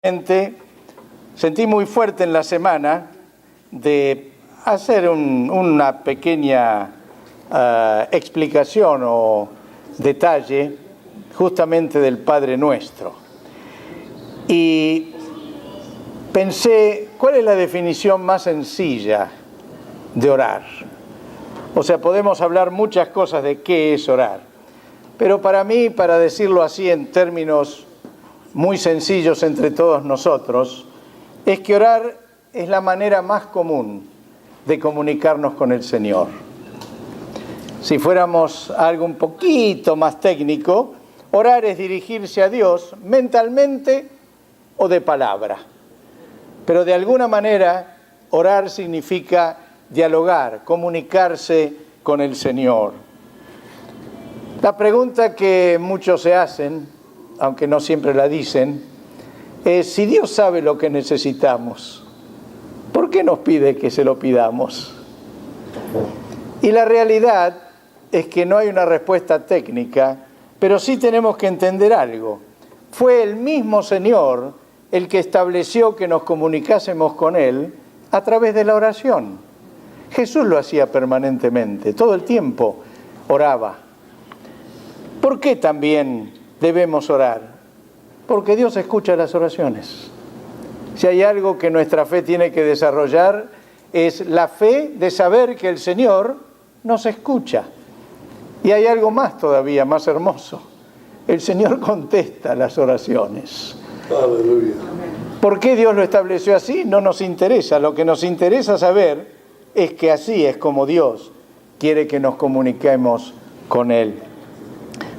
Sentí muy fuerte en la semana de hacer una pequeña explicación o detalle justamente del Padre Nuestro. Y pensé, ¿cuál es la definición más sencilla de orar? O sea, podemos hablar muchas cosas de qué es orar, pero para mí, para decirlo así en términos muy sencillos entre todos nosotros, es que orar es la manera más común de comunicarnos con el Señor. Si fuéramos algo un poquito más técnico, orar es dirigirse a Dios mentalmente o de palabra. Pero de alguna manera, orar significa dialogar, comunicarse con el Señor. La pregunta que muchos se hacen, aunque no siempre la dicen, es: si Dios sabe lo que necesitamos, ¿por qué nos pide que se lo pidamos? Y la realidad es que no hay una respuesta técnica, pero sí tenemos que entender algo. Fue el mismo Señor el que estableció que nos comunicásemos con Él a través de la oración. Jesús lo hacía permanentemente, todo el tiempo oraba. ¿Por qué también debemos orar? Porque Dios escucha las oraciones. Si hay algo que nuestra fe tiene que desarrollar, es la fe de saber que el Señor nos escucha. Y hay algo más todavía, más hermoso. El Señor contesta las oraciones. Aleluya. ¿Por qué Dios lo estableció así? No nos interesa. Lo que nos interesa saber es que así es como Dios quiere que nos comuniquemos con Él.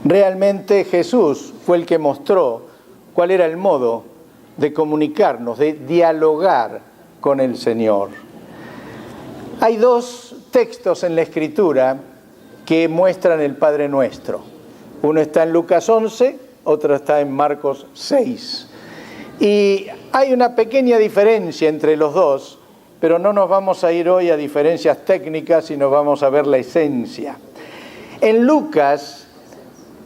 Realmente Jesús fue el que mostró cuál era el modo de comunicarnos, de dialogar con el Señor. Hay dos textos en la Escritura que muestran el Padre Nuestro. Uno está en Lucas 11, otro está en Marcos 6. Y hay una pequeña diferencia entre los dos, pero no nos vamos a ir hoy a diferencias técnicas, sino vamos a ver la esencia. En Lucas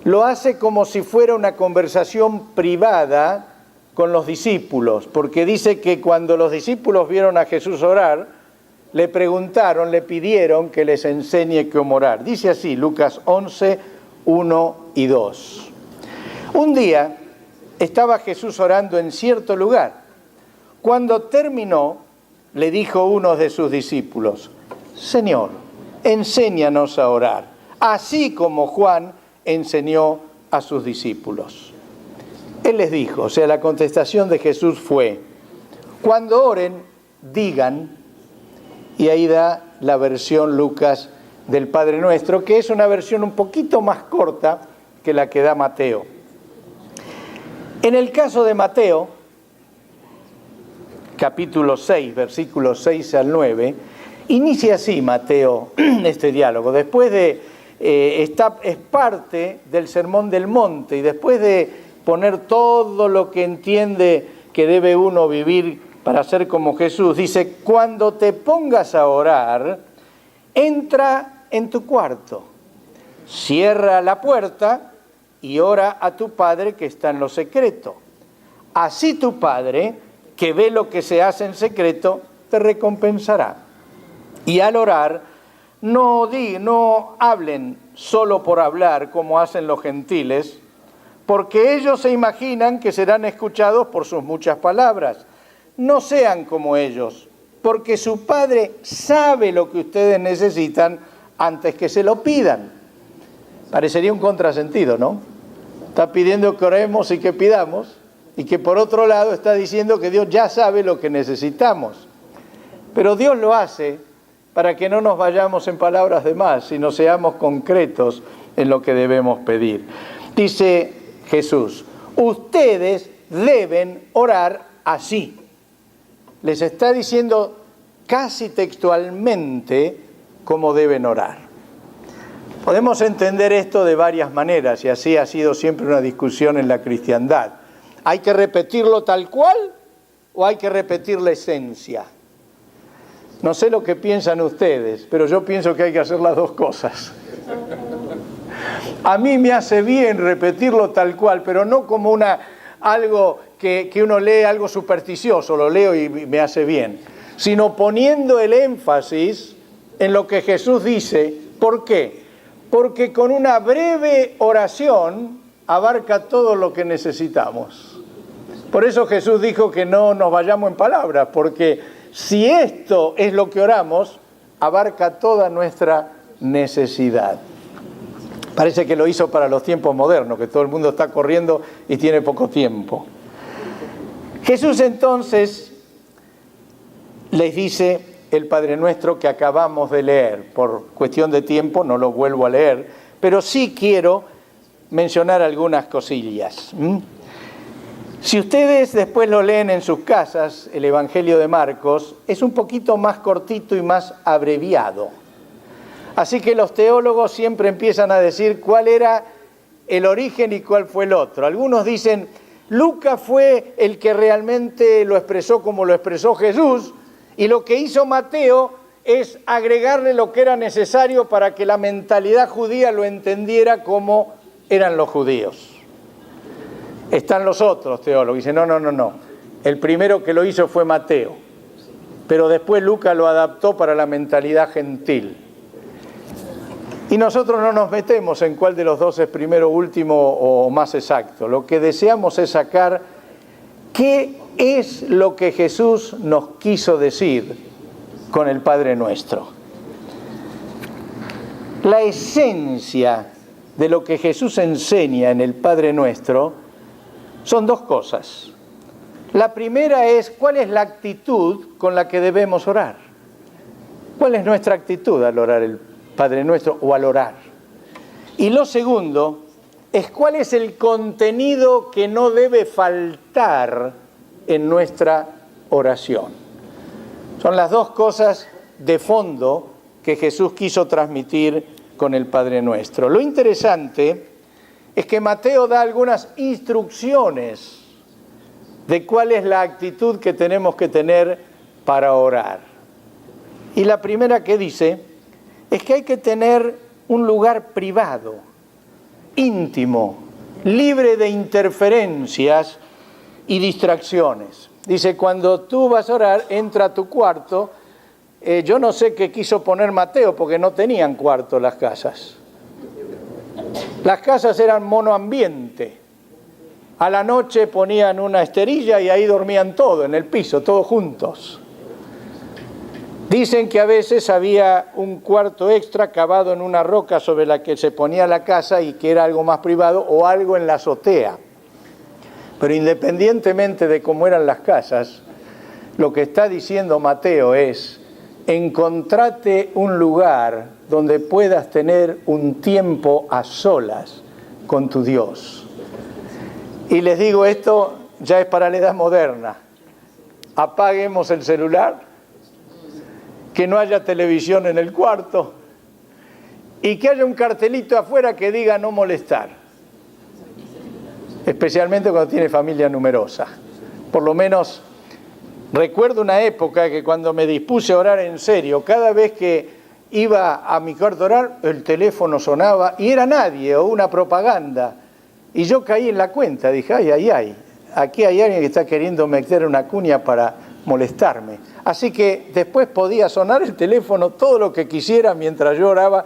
lo hace como si fuera una conversación privada con los discípulos, porque dice que cuando los discípulos vieron a Jesús orar, le preguntaron, le pidieron que les enseñe cómo orar. Dice así, Lucas 11, 1 y 2. Un día estaba Jesús orando en cierto lugar. Cuando terminó, le dijo uno de sus discípulos: Señor, enséñanos a orar, así como Juan enseñó a sus discípulos. Él les dijo, o sea, la contestación de Jesús fue: cuando oren, digan, y ahí da la versión Lucas del Padre Nuestro, que es una versión un poquito más corta que la que da Mateo. En el caso de Mateo, capítulo 6, versículos 6 al 9, inicia así Mateo este diálogo. Después de es parte del Sermón del Monte, y después de poner todo lo que entiende que debe uno vivir para ser como Jesús, dice: cuando te pongas a orar, entra en tu cuarto, cierra la puerta y ora a tu Padre que está en lo secreto. Así tu Padre, que ve lo que se hace en secreto, te recompensará. Y al orar, no hablen solo por hablar como hacen los gentiles, porque ellos se imaginan que serán escuchados por sus muchas palabras. No sean como ellos, porque su Padre sabe lo que ustedes necesitan antes que se lo pidan. Parecería un contrasentido, ¿no? Está pidiendo que oremos y que pidamos, y que por otro lado está diciendo que Dios ya sabe lo que necesitamos. Pero Dios lo hace para que no nos vayamos en palabras de más, sino seamos concretos en lo que debemos pedir. Dice Jesús: ustedes deben orar así. Les está diciendo casi textualmente cómo deben orar. Podemos entender esto de varias maneras, y así ha sido siempre una discusión en la cristiandad. ¿Hay que repetirlo tal cual o hay que repetir la esencia? No sé lo que piensan ustedes, pero yo pienso que hay que hacer las dos cosas. A mí me hace bien repetirlo tal cual, pero no como algo que que uno lee algo supersticioso, lo leo y me hace bien, sino poniendo el énfasis en lo que Jesús dice. ¿Por qué? Porque con una breve oración abarca todo lo que necesitamos. Por eso Jesús dijo que no nos vayamos en palabras, porque si esto es lo que oramos, abarca toda nuestra necesidad. Parece que lo hizo para los tiempos modernos, que todo el mundo está corriendo y tiene poco tiempo. Jesús entonces les dice el Padre Nuestro que acabamos de leer. Por cuestión de tiempo no lo vuelvo a leer, pero sí quiero mencionar algunas cosillas. Si ustedes después lo leen en sus casas, el Evangelio de Marcos es un poquito más cortito y más abreviado. Así que los teólogos siempre empiezan a decir cuál era el origen y cuál fue el otro. Algunos dicen, Lucas fue el que realmente lo expresó como lo expresó Jesús, y lo que hizo Mateo es agregarle lo que era necesario para que la mentalidad judía lo entendiera como eran los judíos. Están los otros teólogos, dicen, no. El primero que lo hizo fue Mateo, pero después Lucas lo adaptó para la mentalidad gentil. Y nosotros no nos metemos en cuál de los dos es primero, último o más exacto. Lo que deseamos es sacar qué es lo que Jesús nos quiso decir con el Padre Nuestro. La esencia de lo que Jesús enseña en el Padre Nuestro son dos cosas. La primera es cuál es la actitud con la que debemos orar. ¿Cuál es nuestra actitud al orar el Padre Nuestro o al orar? Y lo segundo es cuál es el contenido que no debe faltar en nuestra oración. Son las dos cosas de fondo que Jesús quiso transmitir con el Padre Nuestro. Lo interesante es que Mateo da algunas instrucciones de cuál es la actitud que tenemos que tener para orar. Y la primera que dice es que hay que tener un lugar privado, íntimo, libre de interferencias y distracciones. Dice, cuando tú vas a orar, entra a tu cuarto. Yo no sé qué quiso poner Mateo, porque no tenían cuarto las casas. Las casas eran monoambiente. A la noche ponían una esterilla y ahí dormían todos, en el piso, todos juntos. Dicen que a veces había un cuarto extra cavado en una roca sobre la que se ponía la casa y que era algo más privado, o algo en la azotea. Pero independientemente de cómo eran las casas, lo que está diciendo Mateo es, encontrate un lugar donde puedas tener un tiempo a solas con tu Dios. Y les digo, esto ya es para la edad moderna. Apaguemos el celular, que no haya televisión en el cuarto y que haya un cartelito afuera que diga no molestar. Especialmente cuando tiene familia numerosa. Por lo menos recuerdo una época que cuando me dispuse a orar en serio, cada vez que iba a mi cuarto a orar, el teléfono sonaba y era nadie o una propaganda. Y yo caí en la cuenta, dije, ay, aquí hay alguien que está queriendo meter una cuña para molestarme. Así que después podía sonar el teléfono todo lo que quisiera mientras yo oraba,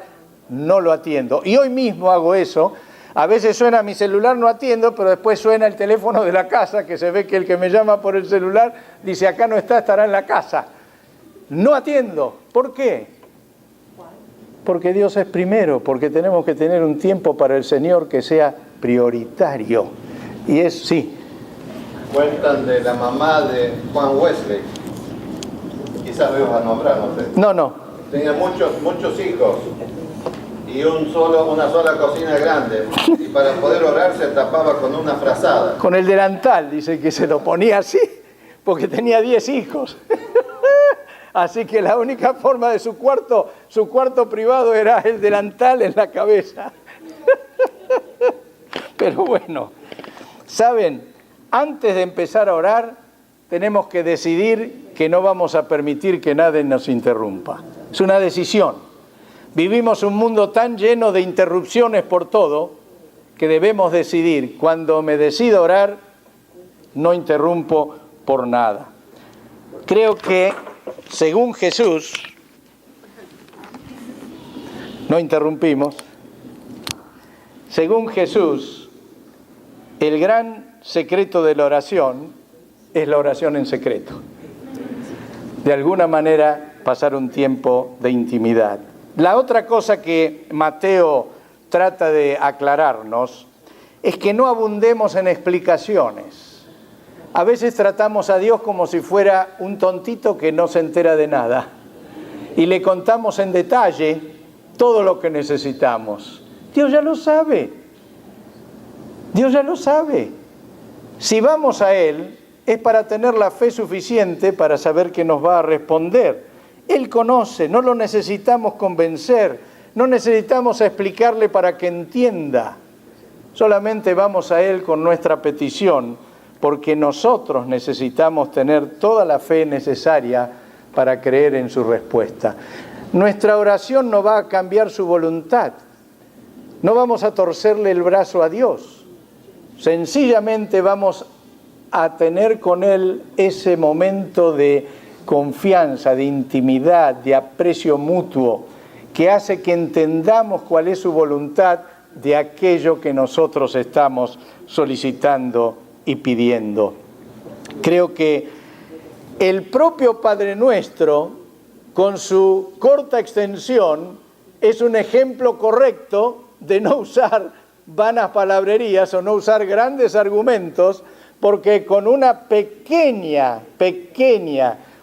no lo atiendo. Y hoy mismo hago eso. A veces suena mi celular, no atiendo, pero después suena el teléfono de la casa, que se ve que el que me llama por el celular dice, acá no está, estará en la casa. No atiendo. ¿Por qué? Porque Dios es primero, porque tenemos que tener un tiempo para el Señor que sea prioritario. Y es, sí. Cuentan de la mamá de Juan Wesley. Quizás lo ibas a nombrar, no sé. No. Tenía muchos hijos y una sola cocina grande. Y para poder orar se tapaba con una frazada. Con el delantal, dice que se lo ponía así, porque tenía 10 hijos. Así que la única forma de su cuarto privado era el delantal en la cabeza. Pero bueno, ¿saben? Antes de empezar a orar, tenemos que decidir que no vamos a permitir que nadie nos interrumpa. Es una decisión. Vivimos un mundo tan lleno de interrupciones por todo, que debemos decidir, cuando me decido orar, no interrumpo por nada. Creo que, según Jesús, no interrumpimos, según Jesús, el gran secreto de la oración es la oración en secreto. De alguna manera, pasar un tiempo de intimidad. La otra cosa que Mateo trata de aclararnos es que no abundemos en explicaciones. A veces tratamos a Dios como si fuera un tontito que no se entera de nada y le contamos en detalle todo lo que necesitamos. Dios ya lo sabe. Dios ya lo sabe. Si vamos a Él, es para tener la fe suficiente para saber que nos va a responder. Él conoce, no lo necesitamos convencer, no necesitamos explicarle para que entienda. Solamente vamos a Él con nuestra petición, porque nosotros necesitamos tener toda la fe necesaria para creer en su respuesta. Nuestra oración no va a cambiar su voluntad. No vamos a torcerle el brazo a Dios. Sencillamente vamos a tener con Él ese momento de confianza, de intimidad, de aprecio mutuo, que hace que entendamos cuál es su voluntad de aquello que nosotros estamos solicitando y pidiendo. Creo que el propio Padre Nuestro, con su corta extensión, es un ejemplo correcto de no usar vanas palabrerías o no usar grandes argumentos, porque con una pequeña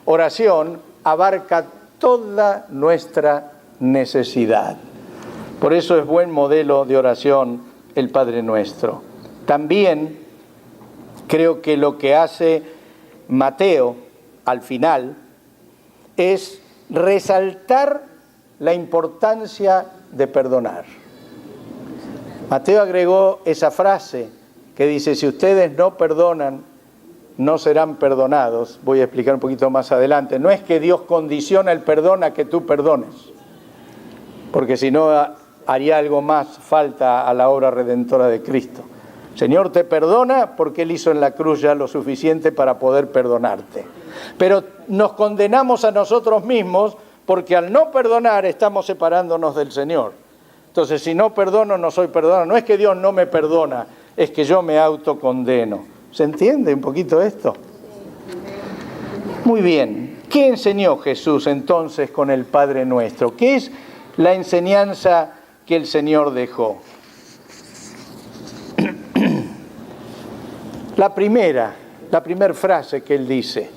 oración abarca toda nuestra necesidad. Por eso es buen modelo de oración el Padre Nuestro. También creo que lo que hace Mateo al final es resaltar la importancia de perdonar. Mateo agregó esa frase que dice: si ustedes no perdonan, no serán perdonados. Voy a explicar un poquito más adelante. No es que Dios condiciona el perdón a que tú perdones, porque si no haría algo más falta a la obra redentora de Cristo. El Señor te perdona porque Él hizo en la cruz ya lo suficiente para poder perdonarte. Pero nos condenamos a nosotros mismos porque al no perdonar estamos separándonos del Señor. Entonces, si no perdono, no soy perdonado. No es que Dios no me perdona, es que yo me autocondeno. ¿Se entiende un poquito esto? Muy bien. ¿Qué enseñó Jesús entonces con el Padre Nuestro? ¿Qué es la enseñanza que el Señor dejó? La primera frase que Él dice: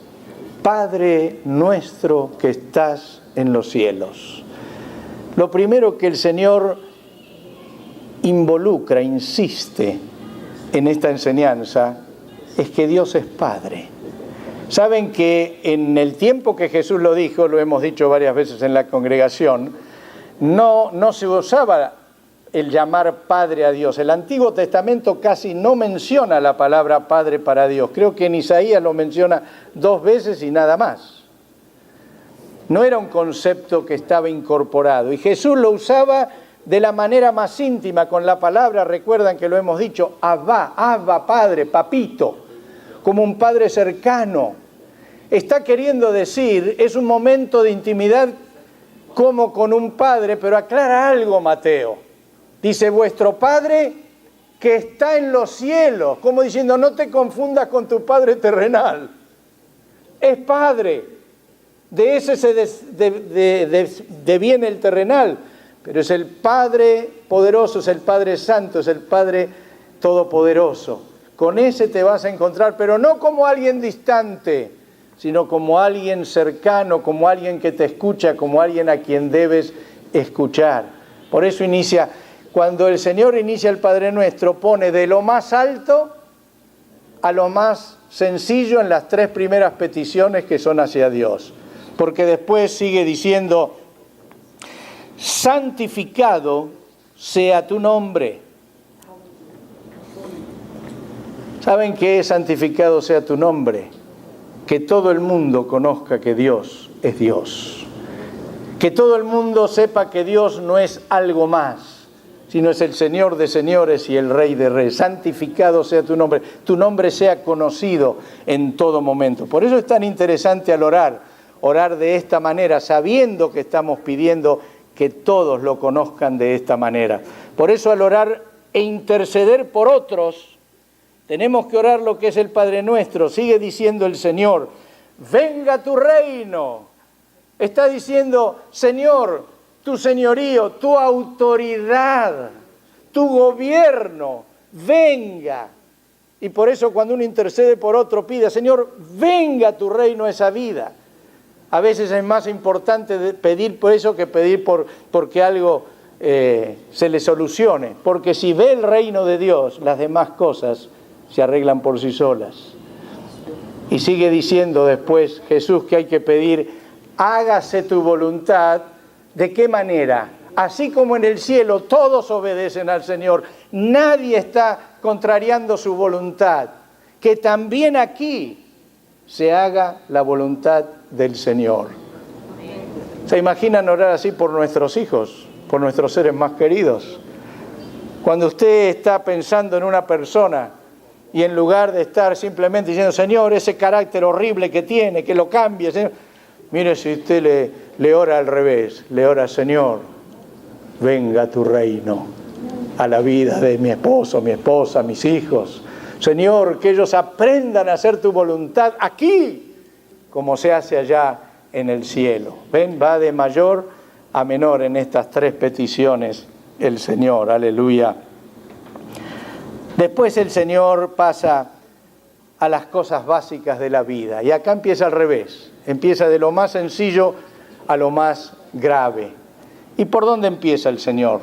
Padre nuestro que estás en los cielos. Lo primero que el Señor involucra, insiste en esta enseñanza, es que Dios es Padre. Saben que en el tiempo que Jesús lo dijo, lo hemos dicho varias veces en la congregación, no se usaba el llamar Padre a Dios. El Antiguo Testamento casi no menciona la palabra Padre para Dios. Creo que en Isaías lo menciona 2 veces y nada más. No era un concepto que estaba incorporado. Y Jesús lo usaba de la manera más íntima con la palabra, recuerdan que lo hemos dicho, Abba, Padre, papito, como un padre cercano. Está queriendo decir, es un momento de intimidad como con un padre, pero aclara algo Mateo. Dice, vuestro Padre que está en los cielos, como diciendo, no te confundas con tu Padre terrenal. Es Padre, de ese se deviene el terrenal, pero es el Padre poderoso, es el Padre santo, es el Padre todopoderoso. Con ese te vas a encontrar, pero no como alguien distante, sino como alguien cercano, como alguien que te escucha, como alguien a quien debes escuchar. Por eso cuando el Señor inicia el Padre Nuestro, pone de lo más alto a lo más sencillo en las 3 primeras peticiones que son hacia Dios. Porque después sigue diciendo, santificado sea tu nombre. ¿Saben qué es santificado sea tu nombre? Que todo el mundo conozca que Dios es Dios. Que todo el mundo sepa que Dios no es algo más, sino es el Señor de señores y el Rey de reyes. Santificado sea tu nombre sea conocido en todo momento. Por eso es tan interesante al orar de esta manera, sabiendo que estamos pidiendo que todos lo conozcan de esta manera. Por eso al orar e interceder por otros, tenemos que orar lo que es el Padre Nuestro. Sigue diciendo el Señor, venga tu reino. Está diciendo, Señor, tu señorío, tu autoridad, tu gobierno, venga. Y por eso cuando uno intercede por otro, pide, Señor, venga tu reino a esa vida. A veces es más importante pedir por eso que pedir porque algo se le solucione. Porque si ve el reino de Dios, las demás cosas se arreglan por sí solas. Y sigue diciendo después Jesús que hay que pedir, hágase tu voluntad. ¿De qué manera? Así como en el cielo todos obedecen al Señor, nadie está contrariando su voluntad. Que también aquí se haga la voluntad del Señor. ¿Se imaginan orar así por nuestros hijos, por nuestros seres más queridos? Cuando usted está pensando en una persona y en lugar de estar simplemente diciendo, Señor, ese carácter horrible que tiene, que lo cambie, Señor. Mire, si usted le ora al revés, le ora, Señor, venga tu reino a la vida de mi esposo, mi esposa, mis hijos. Señor, que ellos aprendan a hacer tu voluntad aquí, como se hace allá en el cielo. Ven, va de mayor a menor en estas tres peticiones el Señor, aleluya. Después el Señor pasa a las cosas básicas de la vida. Y acá empieza al revés. Empieza de lo más sencillo a lo más grave. ¿Y por dónde empieza el Señor?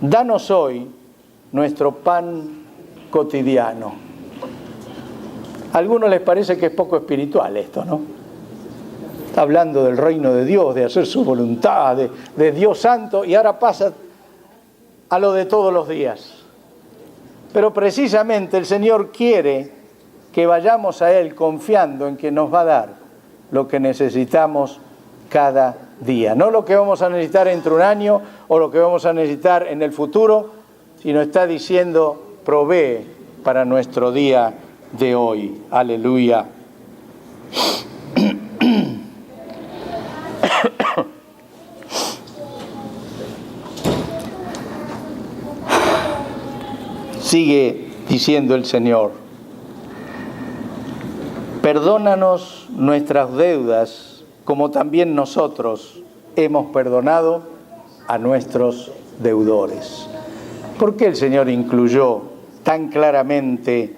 Danos hoy nuestro pan cotidiano. A algunos les parece que es poco espiritual esto, ¿no? Está hablando del reino de Dios, de hacer su voluntad, de Dios santo, y ahora pasa a lo de todos los días. Pero precisamente el Señor quiere que vayamos a Él confiando en que nos va a dar lo que necesitamos cada día. No lo que vamos a necesitar entre un año o lo que vamos a necesitar en el futuro, sino está diciendo, provee para nuestro día de hoy. Aleluya. Sigue diciendo el Señor, perdónanos nuestras deudas, como también nosotros hemos perdonado a nuestros deudores. ¿Por qué el Señor incluyó tan claramente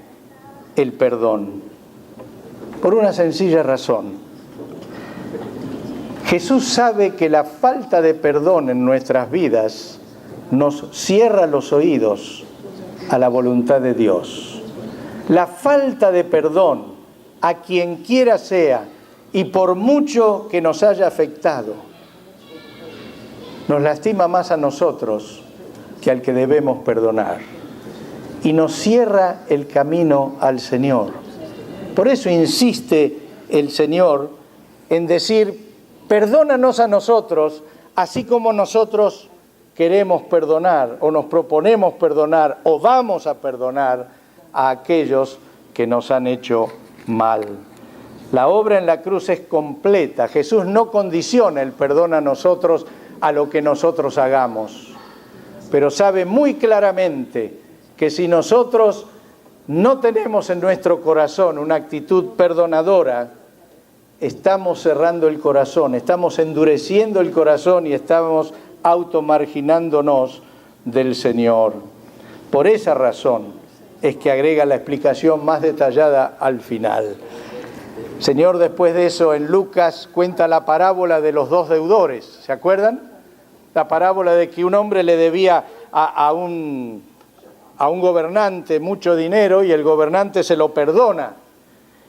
el perdón? Por una sencilla razón. Jesús sabe que la falta de perdón en nuestras vidas nos cierra los oídos a la voluntad de Dios. La falta de perdón a quien quiera sea y por mucho que nos haya afectado, nos lastima más a nosotros que al que debemos perdonar y nos cierra el camino al Señor. Por eso insiste el Señor en decir, perdónanos a nosotros, así como nosotros queremos perdonar o nos proponemos perdonar o vamos a perdonar a aquellos que nos han hecho mal. La obra en la cruz es completa. Jesús no condiciona el perdón a nosotros a lo que nosotros hagamos, pero sabe muy claramente que si nosotros no tenemos en nuestro corazón una actitud perdonadora, estamos cerrando el corazón, estamos endureciendo el corazón y estamos automarginándonos del Señor. Por esa razón es que agrega la explicación más detallada al final. Señor, después de eso, en Lucas cuenta la parábola de los dos deudores. ¿Se acuerdan? La parábola de que un hombre le debía a un gobernante mucho dinero y el gobernante se lo perdona.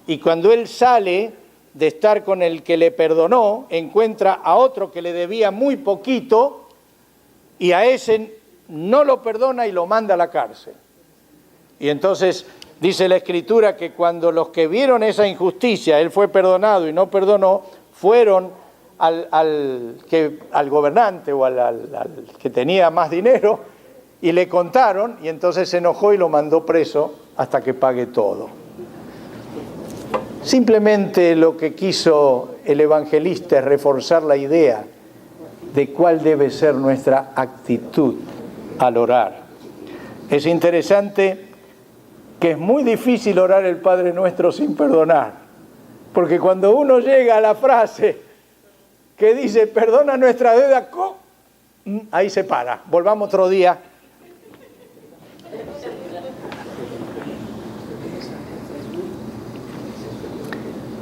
Y cuando él sale de estar con el que le perdonó, encuentra a otro que le debía muy poquito y a ese no lo perdona y lo manda a la cárcel. Y entonces dice la Escritura que cuando los que vieron esa injusticia, él fue perdonado y no perdonó, fueron al gobernante o al que tenía más dinero Y le contaron, y entonces se enojó y lo mandó preso hasta que pague todo. Simplemente lo que quiso el evangelista es reforzar la idea de cuál debe ser nuestra actitud al orar. Es interesante que es muy difícil orar el Padre Nuestro sin perdonar, porque cuando uno llega a la frase que dice, perdona nuestra deuda, ahí se para, volvamos otro día.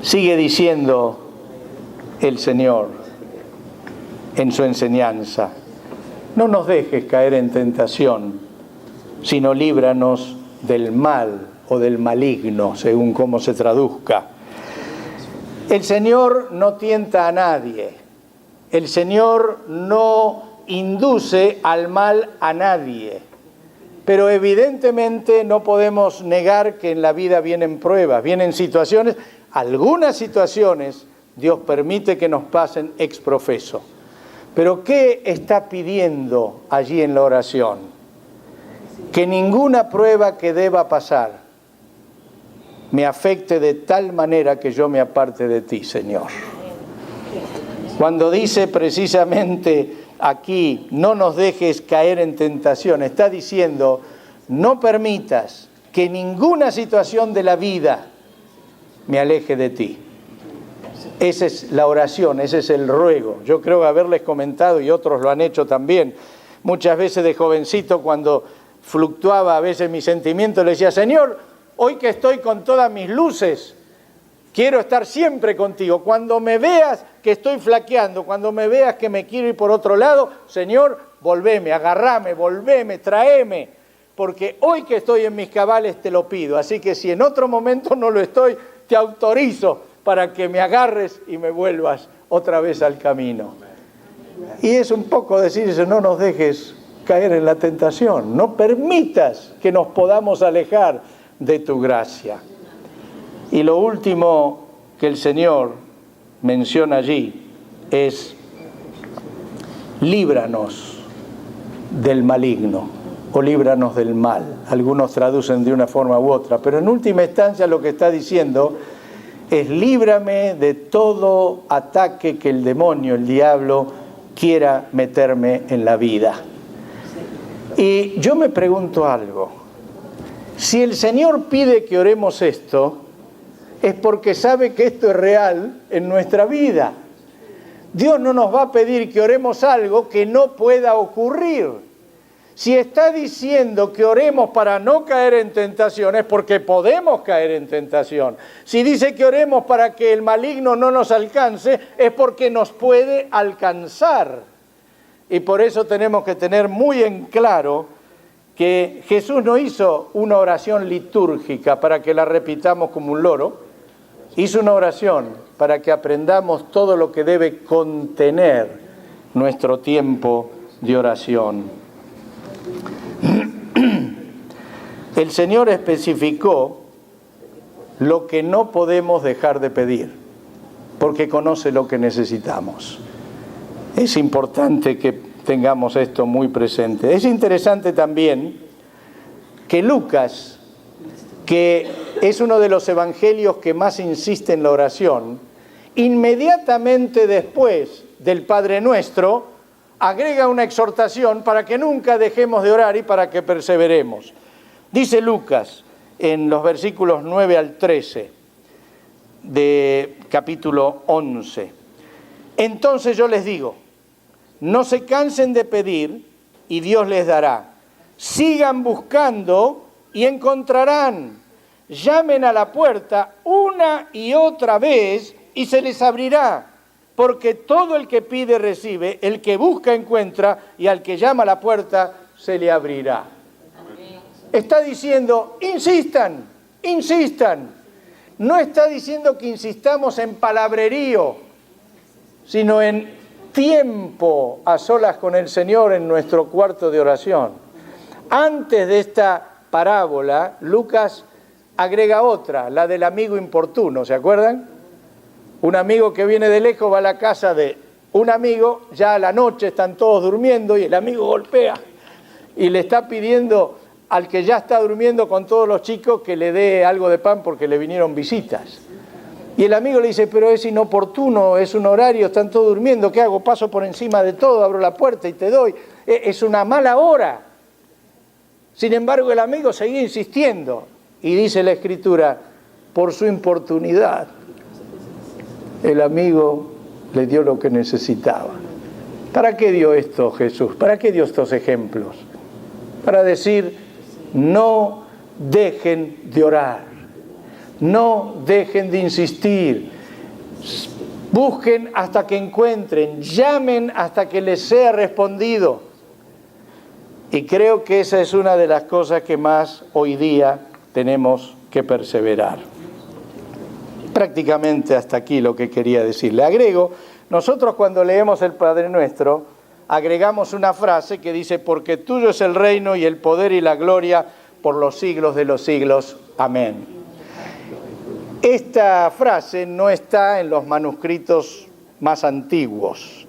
Sigue diciendo el Señor en su enseñanza, no nos dejes caer en tentación, sino líbranos del mal o del maligno, según cómo se traduzca. El Señor no tienta a nadie, el Señor no induce al mal a nadie, pero evidentemente no podemos negar que en la vida vienen pruebas, vienen situaciones. Algunas situaciones Dios permite que nos pasen ex profeso. Pero ¿qué está pidiendo allí en la oración? Que ninguna prueba que deba pasar me afecte de tal manera que yo me aparte de ti, Señor. Cuando dice precisamente aquí, no nos dejes caer en tentación, está diciendo, no permitas que ninguna situación de la vida me aleje de ti. Esa es la oración, ese es el ruego. Yo creo haberles comentado, y otros lo han hecho también, muchas veces de jovencito, cuando fluctuaba a veces mi sentimiento, le decía, Señor, hoy que estoy con todas mis luces, quiero estar siempre contigo. Cuando me veas que estoy flaqueando, cuando me veas que me quiero ir por otro lado, Señor, volveme, agarrame, volveme, tráeme, porque hoy que estoy en mis cabales te lo pido. Así que si en otro momento no lo estoy, te autorizo para que me agarres y me vuelvas otra vez al camino. Y es un poco decir eso, no nos dejes caer en la tentación, no permitas que nos podamos alejar de tu gracia. Y lo último que el Señor menciona allí es, líbranos del maligno o líbranos del mal. Algunos traducen de una forma u otra, pero en última instancia lo que está diciendo es, líbrame de todo ataque que el demonio, el diablo, quiera meterme en la vida. Y yo me pregunto algo, si el Señor pide que oremos esto, es porque sabe que esto es real en nuestra vida. Dios no nos va a pedir que oremos algo que no pueda ocurrir. Si está diciendo que oremos para no caer en tentación, es porque podemos caer en tentación. Si dice que oremos para que el maligno no nos alcance, es porque nos puede alcanzar. Y por eso tenemos que tener muy en claro que Jesús no hizo una oración litúrgica para que la repitamos como un loro, hizo una oración para que aprendamos todo lo que debe contener nuestro tiempo de oración. El Señor especificó lo que no podemos dejar de pedir, porque conoce lo que necesitamos. Es importante que tengamos esto muy presente. Es interesante también que Lucas, que es uno de los evangelios que más insiste en la oración, inmediatamente después del Padre Nuestro, agrega una exhortación para que nunca dejemos de orar y para que perseveremos. Dice Lucas en los versículos 9 al 13 de capítulo 11, entonces yo les digo, no se cansen de pedir y Dios les dará. Sigan buscando y encontrarán. Llamen a la puerta una y otra vez y se les abrirá. Porque todo el que pide recibe, el que busca encuentra y al que llama a la puerta se le abrirá. Está diciendo, insistan, insistan. No está diciendo que insistamos en palabrerío, sino en tiempo a solas con el Señor en nuestro cuarto de oración. Antes de esta parábola, Lucas agrega otra, la del amigo importuno, ¿se acuerdan? Un amigo que viene de lejos va a la casa de un amigo, ya a la noche están todos durmiendo y el amigo golpea y le está pidiendo al que ya está durmiendo con todos los chicos que le dé algo de pan porque le vinieron visitas. Y el amigo le dice, pero es inoportuno, es un horario, están todos durmiendo, ¿qué hago? Paso por encima de todo, abro la puerta y te doy. Es una mala hora. Sin embargo, el amigo seguía insistiendo. Y dice la Escritura, por su importunidad, el amigo le dio lo que necesitaba. ¿Para qué dio esto Jesús? ¿Para qué dio estos ejemplos? Para decir, no dejen de orar, no dejen de insistir, busquen hasta que encuentren, llamen hasta que les sea respondido. Y creo que esa es una de las cosas que más hoy día tenemos que perseverar. Prácticamente hasta aquí lo que quería decir. Le agrego, nosotros cuando leemos el Padre Nuestro, agregamos una frase que dice, porque tuyo es el reino y el poder y la gloria por los siglos de los siglos. Amén. Esta frase no está en los manuscritos más antiguos.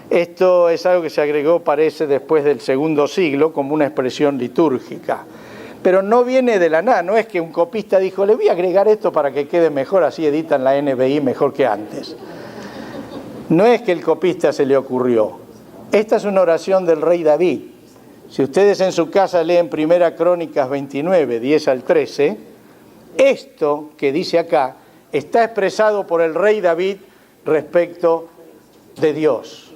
Esto es algo que se agregó, parece, después del segundo siglo como una expresión litúrgica. Pero no viene de la nada, no es que un copista dijo, le voy a agregar esto para que quede mejor, así editan la NBI mejor que antes. No es que el copista se le ocurrió. Esta es una oración del rey David. Si ustedes en su casa leen 1 Crónicas 29, 10 al 13, esto que dice acá está expresado por el rey David respecto de Dios.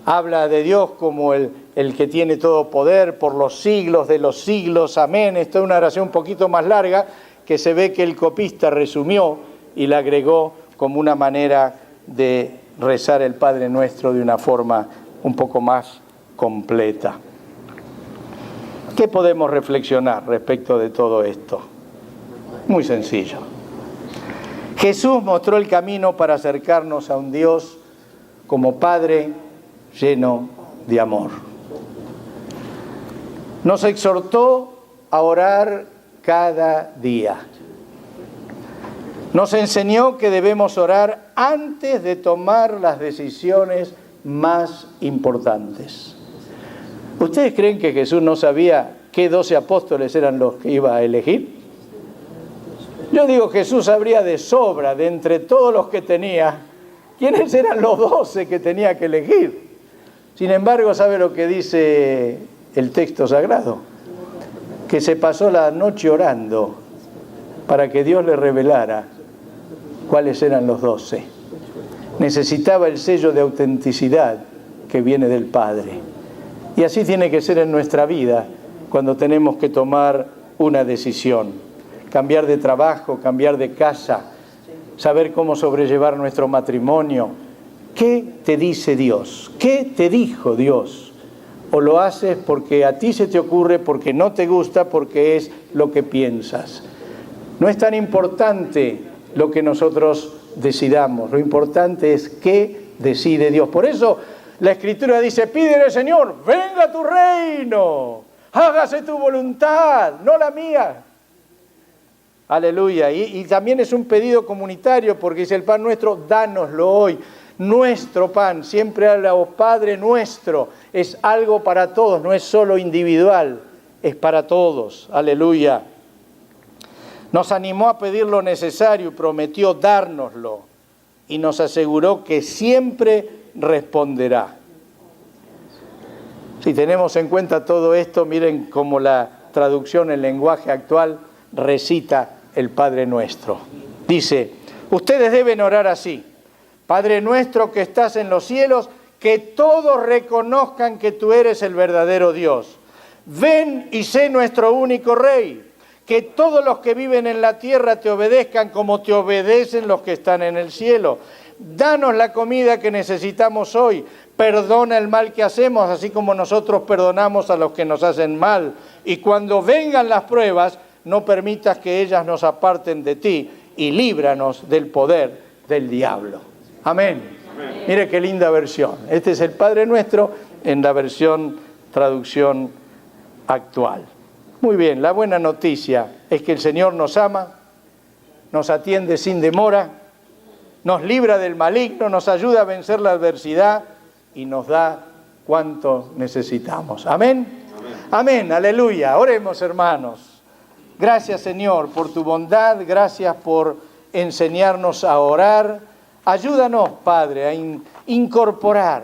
Habla de Dios como el que tiene todo poder por los siglos de los siglos. Amén. Esta es una oración un poquito más larga que se ve que el copista resumió y la agregó como una manera de rezar el Padre Nuestro de una forma un poco más completa. ¿Qué podemos reflexionar respecto de todo esto? Muy sencillo. Jesús mostró el camino para acercarnos a un Dios como Padre lleno de amor. Nos exhortó a orar cada día. Nos enseñó que debemos orar antes de tomar las decisiones más importantes. ¿Ustedes creen que Jesús no sabía qué 12 apóstoles eran los que iba a elegir? Yo digo, Jesús sabría de sobra, de entre todos los que tenía, quiénes eran los 12 que tenía que elegir. Sin embargo, ¿sabe lo que dice el texto sagrado? Que se pasó la noche orando para que Dios le revelara cuáles eran los 12. Necesitaba el sello de autenticidad que viene del Padre. Y así tiene que ser en nuestra vida cuando tenemos que tomar una decisión. Cambiar de trabajo, cambiar de casa, saber cómo sobrellevar nuestro matrimonio. ¿Qué te dice Dios? ¿Qué te dijo Dios? O lo haces porque a ti se te ocurre, porque no te gusta, porque es lo que piensas. No es tan importante lo que nosotros decidamos, lo importante es qué decide Dios. Por eso la Escritura dice, pídele, Señor, venga tu reino, hágase tu voluntad, no la mía. Aleluya. Y también es un pedido comunitario porque dice el pan nuestro, dánoslo hoy. Nuestro pan, siempre habla, oh Padre nuestro, es algo para todos, no es solo individual, es para todos. Aleluya. Nos animó a pedir lo necesario y prometió dárnoslo y nos aseguró que siempre responderá. Si tenemos en cuenta todo esto, miren cómo la traducción en lenguaje actual recita el Padre Nuestro. Dice, ustedes deben orar así. Padre nuestro que estás en los cielos, que todos reconozcan que tú eres el verdadero Dios. Ven y sé nuestro único Rey. Que todos los que viven en la tierra te obedezcan como te obedecen los que están en el cielo. Danos la comida que necesitamos hoy. Perdona el mal que hacemos, así como nosotros perdonamos a los que nos hacen mal. Y cuando vengan las pruebas, no permitas que ellas nos aparten de ti y líbranos del poder del diablo. Amén. Amén. Mire qué linda versión. Este es el Padre Nuestro en la versión traducción actual. Muy bien, la buena noticia es que el Señor nos ama, nos atiende sin demora, nos libra del maligno, nos ayuda a vencer la adversidad y nos da cuanto necesitamos. Amén. Amén. Amén, aleluya. Oremos, hermanos. Gracias, Señor, por tu bondad. Gracias por enseñarnos a orar. Ayúdanos, Padre, a incorporar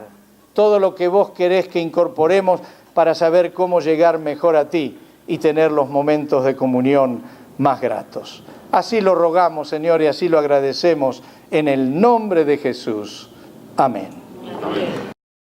todo lo que vos querés que incorporemos para saber cómo llegar mejor a ti y tener los momentos de comunión más gratos. Así lo rogamos, Señor, y así lo agradecemos en el nombre de Jesús. Amén. Amén.